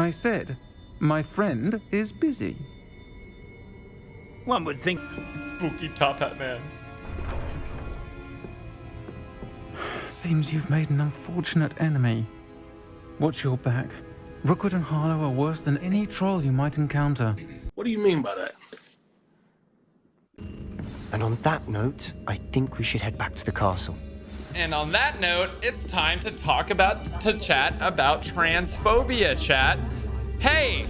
I said, my friend is busy. One would think. Spooky top hat man. Seems you've made an unfortunate enemy. Watch your back. Rookwood and Harlow are worse than any troll you might encounter. What do you mean by that? And on that note, I think we should head back to the castle. And on that note, it's time to chat about transphobia, chat. Hey,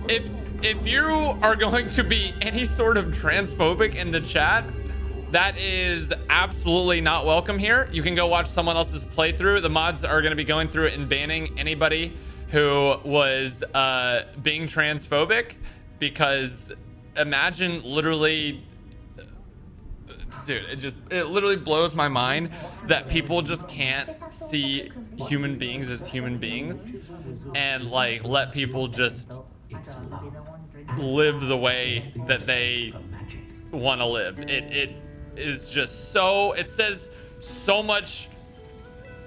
if you are going to be any sort of transphobic in the chat, that is absolutely not welcome here. You can go watch someone else's playthrough. The mods are going to be going through it and banning anybody who was being transphobic, because imagine literally, dude, it literally blows my mind that people just can't see human beings as human beings and like let people just live the way that they want to live. It is just so, it says so much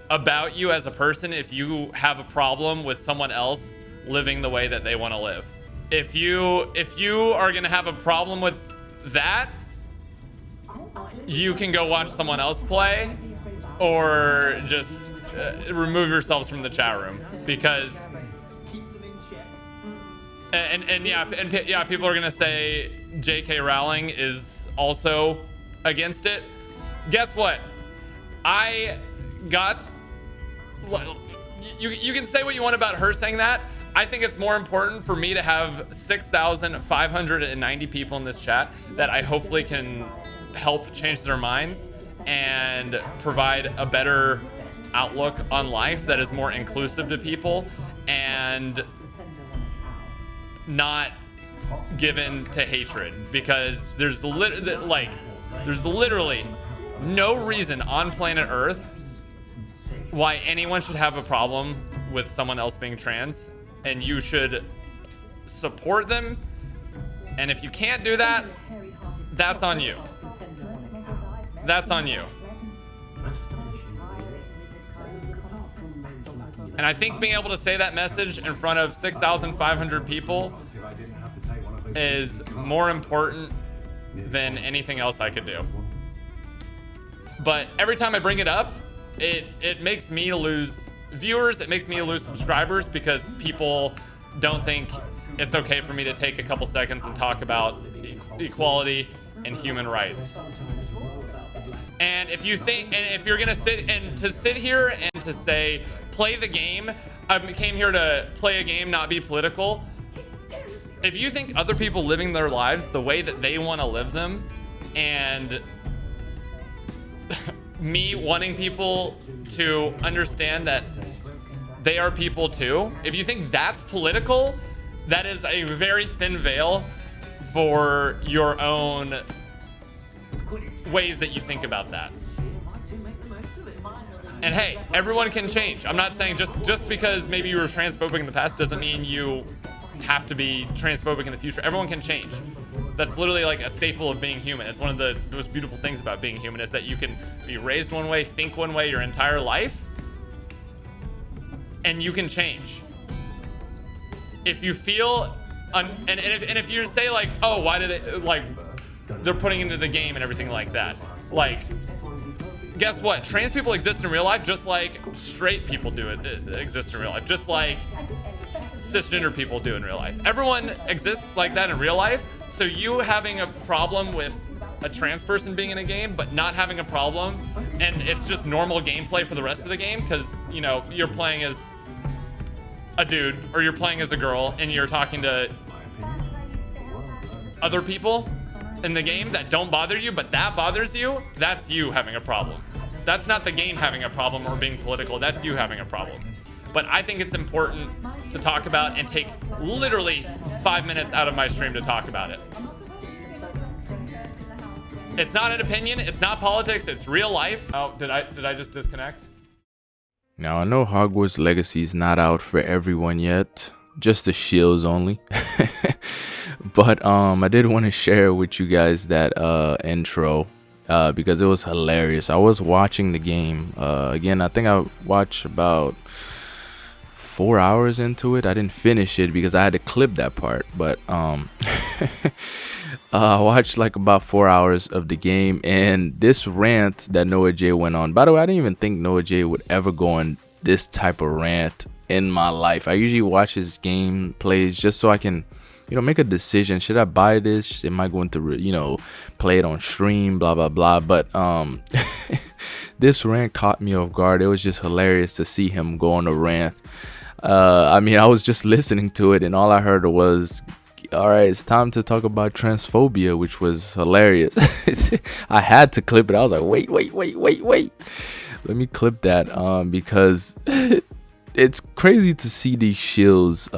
about you as a person if you have a problem with someone else living the way that they want to live. If you are going to have a problem with that, you can go watch someone else play or just remove yourselves from the chat room, because yeah, people are gonna say J.K. Rowling is also against it. Guess what? I got, you can say what you want about her saying that. I think it's more important for me to have 6,590 people in this chat that I hopefully can help change their minds and provide a better outlook on life that is more inclusive to people and not given to hatred, because there's literally no reason on planet Earth why anyone should have a problem with someone else being trans, and you should support them. And if you can't do that, that's on you. That's on you. And I think being able to say that message in front of 6,500 people is more important than anything else I could do. But every time I bring it up, it makes me lose viewers, it makes me lose subscribers, because people don't think it's okay for me to take a couple seconds and talk about equality and human rights. And if you think, and if you're gonna sit here and to say, play the game, I came here to play a game, not be political. If you think other people living their lives the way that they want to live them, and me wanting people to understand that they are people too, if you think that's political, that is a very thin veil for your own ways that you think about that. And hey, everyone can change. I'm not saying just because maybe you were transphobic in the past doesn't mean you have to be transphobic in the future. Everyone can change. That's literally like a staple of being human. It's one of the most beautiful things about being human, is that you can be raised one way, think one way your entire life, and you can change. If you feel, and if you say like, oh, why do they, like, they're putting into the game and everything like that, like, guess what? Trans people exist in real life just like straight people do exist in real life, just like cisgender people do in real life. Everyone exists like that in real life. So you having a problem with a trans person being in a game but not having a problem, and it's just normal gameplay for the rest of the game because, you know, you're playing as a dude or you're playing as a girl and you're talking to other people in the game that don't bother you, but that bothers you, that's you having a problem. That's not the game having a problem or being political, that's you having a problem. But I think it's important to talk about and take literally 5 minutes out of my stream to talk about it. It's not an opinion, it's not politics, it's real life. Oh, did I just disconnect? Now, I know Hogwarts Legacy is not out for everyone yet, just the shills only. But I did want to share with you guys that intro because it was hilarious. I was watching the game again. I think I watched about 4 hours into it. I didn't finish it because I had to clip that part, but I watched like about 4 hours of the game, and this rant that Noah J went on. By the way, I didn't even think Noah J would ever go on this type of rant in my life. I usually watch his game plays just so I can, you know, make a decision. Should I buy this? Am I going to, you know, play it on stream? Blah blah blah. But this rant caught me off guard. It was just hilarious to see him go on a rant. I mean, I was just listening to it, and all I heard was, all right, it's time to talk about transphobia, which was hilarious. I had to clip it. I was like, wait. Let me clip that because it's crazy to see these shills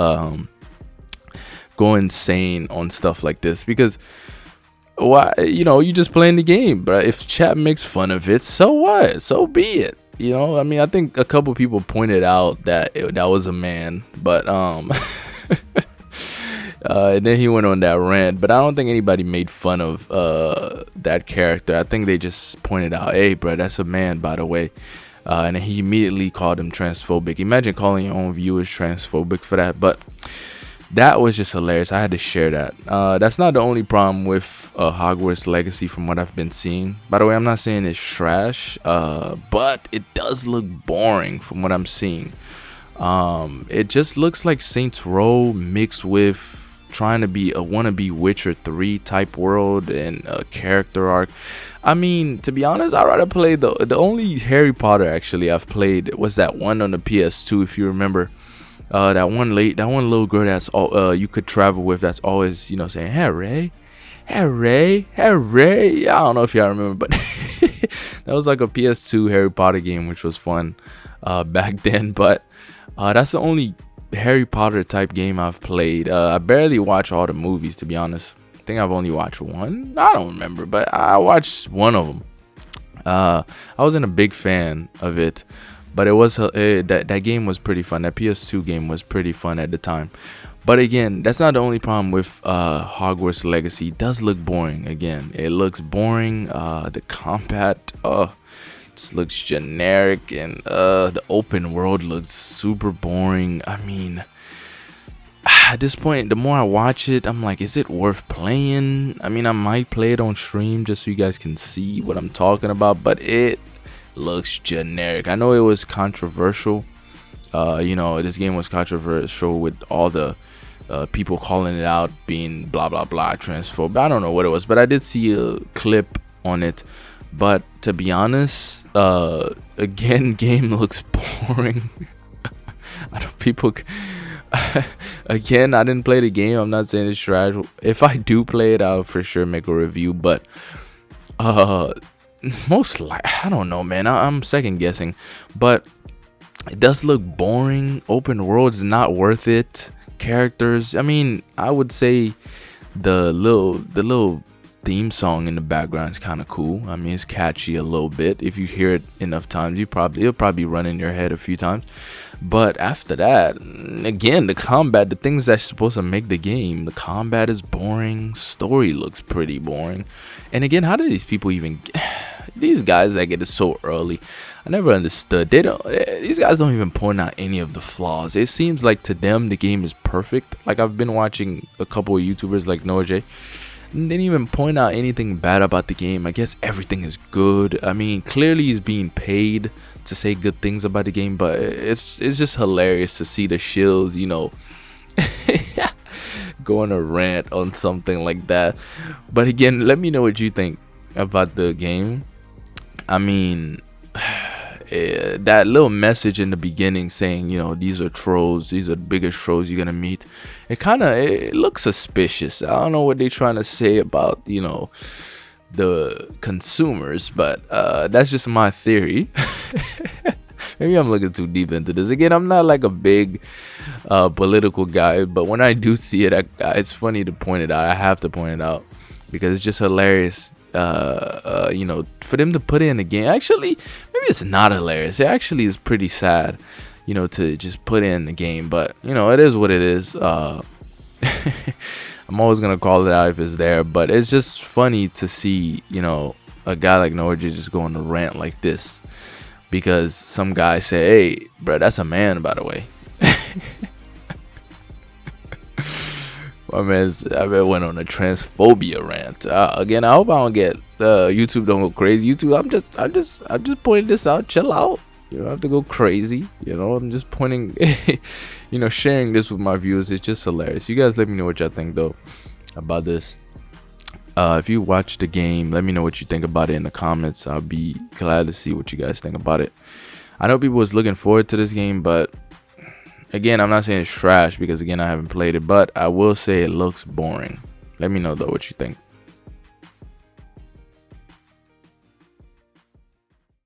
go insane on stuff like this, because why, you know, you just playing the game, but if chat makes fun of it, so what? So be it. You know, I mean, I think a couple people pointed out that that was a man, but and then he went on that rant, but I don't think anybody made fun of that character. I think they just pointed out, hey bro, that's a man, by the way. And he immediately called him transphobic. Imagine calling your own viewers transphobic for that. But that was just hilarious. I had to share that. That's not the only problem with Hogwarts Legacy from what I've been seeing. By the way, I'm not saying it's trash, but it does look boring from what I'm seeing. It just looks like Saints Row mixed with trying to be a wannabe Witcher 3 type world and a character arc. I mean, to be honest, I'd rather play the only Harry Potter actually I've played was that one on the PS2, if you remember. That one little girl that's all you could travel with, that's always, you know, saying Harry. I don't know if y'all remember, but that was like a PS2 Harry Potter game, which was fun back then. But that's the only Harry Potter type game I've played. I barely watch all the movies, to be honest. I think I've only watched one. I don't remember, but I watched one of them. I wasn't a big fan of it, but it was that game was pretty fun. That PS2 game was pretty fun at the time. But again, that's not the only problem with Hogwarts Legacy. It does look boring. Again, it looks boring. The combat just looks generic, and the open world looks super boring. I mean, at this point, the more I watch it, I'm like, is it worth playing? I mean, I might play it on stream just so you guys can see what I'm talking about, but it looks generic. I know it was controversial. You know, this game was controversial with all the people calling it out being blah blah blah transphobe. I don't know what it was, but I did see a clip on it. But to be honest, again, game looks boring. I don't people. Again, I didn't play the game. I'm not saying it's trash. If I do play it, I'll for sure make a review. But most like, I don't know, man. I'm second guessing, but it does look boring. Open world's not worth it. Characters, I mean, I would say the little theme song in the background is kind of cool. I mean, it's catchy a little bit. If you hear it enough times, it'll probably run in your head a few times. But after that, again, the combat, the things that's supposed to make the game, the combat is boring. Story looks pretty boring. And again, how do these people even these guys that get it so early? I never understood. These guys don't even point out any of the flaws. It seems like to them the game is perfect. Like, I've been watching a couple of YouTubers like Noah J. They didn't even point out anything bad about the game. I guess everything is good. I mean, clearly he's being paid to say good things about the game, but it's just hilarious to see the shills, you know, go on a rant on something like that. But again, let me know what you think about the game. I mean, that little message in the beginning saying, you know, these are trolls, these are the biggest trolls you're gonna meet, it looks suspicious. I don't know what they're trying to say about, you know, the consumers, but that's just my theory. Maybe I'm looking too deep into this. Again, I'm not like a big political guy, but when I do see it, it's funny to point it out. I have to point it out because it's just hilarious. You know, for them to put it in a game. Actually, maybe it's not hilarious. It actually is pretty sad, you know, to just put it in the game. But you know, it is what it is. I'm always gonna call it out if it's there. But it's just funny to see, you know, a guy like Noah just go on a rant like this because some guy said, "Hey, bro, that's a man, by the way." My man's, I bet, went on a transphobia rant. Again, I hope I don't get YouTube don't go crazy. YouTube, I'm just pointing this out. Chill out. You don't have to go crazy. You know, I'm just pointing, you know, sharing this with my viewers. It's just hilarious. You guys let me know what y'all think though about this. If you watch the game, let me know what you think about it in the comments. I'll be glad to see what you guys think about it. I know people was looking forward to this game, but again, I'm not saying it's trash because again, I haven't played it, but I will say it looks boring. Let me know though what you think.